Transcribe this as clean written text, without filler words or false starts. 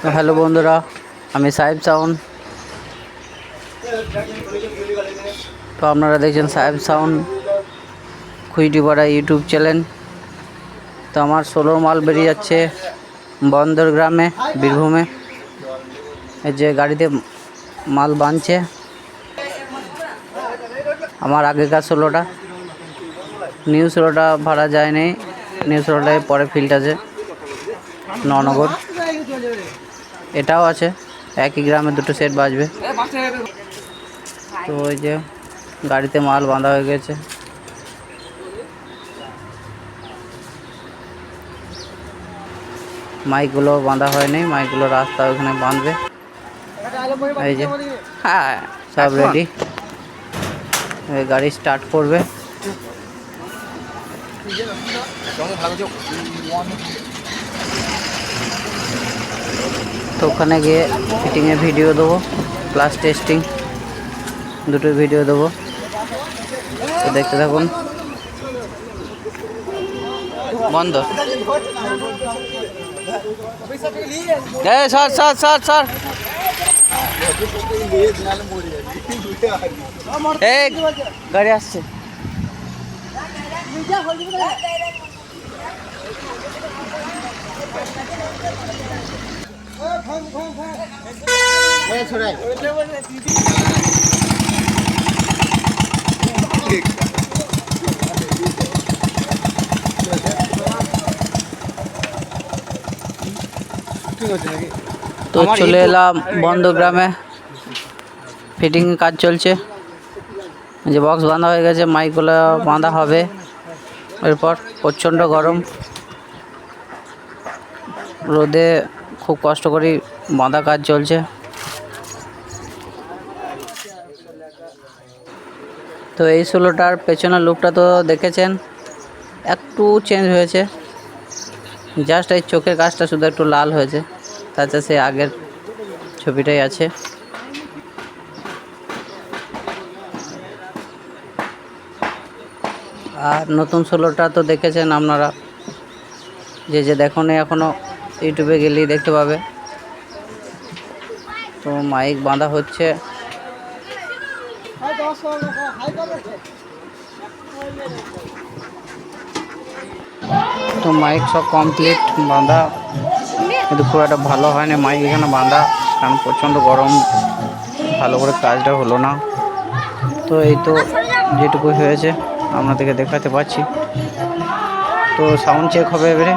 তো হ্যালো বন্ধুরা, আমি সাহেব সাউন্ড। তো আপনারা দেখছেন সাহেব সাউন্ড খুইটিপাড়া ইউটিউব চ্যানেল। তো আমার 16 মাল বেরিয়ে যাচ্ছে বন্দর গ্রামে, বীরভূমে। এই যে গাড়িতে মাল বাঁধছে আমার আগেকার 16টা, নিউ 16টা ভাড়া যায়নি। নিউ 16টায় পরে ফিল্ড আছে ননগর, এটাও আছে, একই গ্রামে দুটো সেট বাজবে। তো ওই যে গাড়িতে মাল বাঁধা হয়ে গেছে। মাইকগুলো বাঁধা হয়নি, মাইকগুলো রাস্তা ওখানে বাঁধবে। এই যে হ্যাঁ, সব রেডি, গাড়ি স্টার্ট করবে। তো ওখানে গিয়ে ফিটিংয়ের ভিডিও দেবো, প্লাস টেস্টিং, দুটো ভিডিও দেবো। তো দেখতে থাকুন। বন্ধ স্যার স্যার স্যার স্যার এই গাড়ি আসছে। তো চলে এলাম বন্ধ গ্রামে, ফিটিং কাজ চলছে। যে বক্স বাঁধা হয়ে গেছে, মাইকগুলো বাঁধা হবে এরপর। প্রচণ্ড গরম, রোদে খুব কষ্ট করে বাঁধা কাজ চলছে। তো এই 16টার পেছনের লুকটা তো দেখেছেন, একটু চেঞ্জ হয়েছে, জাস্ট এই চোখের কাজটা শুধু একটু লাল হয়েছে, তাছাড়া সে আগের ছবিটাই আছে। আর নতুন 16টা তো দেখেছেন আপনারা, যে দেখুন এখনও ইউটিউবে গেলেই দেখতে পাবে। তো মাইক বাঁধা হচ্ছে। তো মাইক সব কমপ্লিট বাঁধা, কিন্তু খুব একটা ভালো হয়নি মাইক এখানে বাঁধা, কারণ প্রচণ্ড গরম, ভালো করে কাজটা হলো না। তো এই তো যেটুকু হয়েছে আপনাদেরকে দেখাতে পাচ্ছি। তো সাউন্ড চেক হবে এবারে।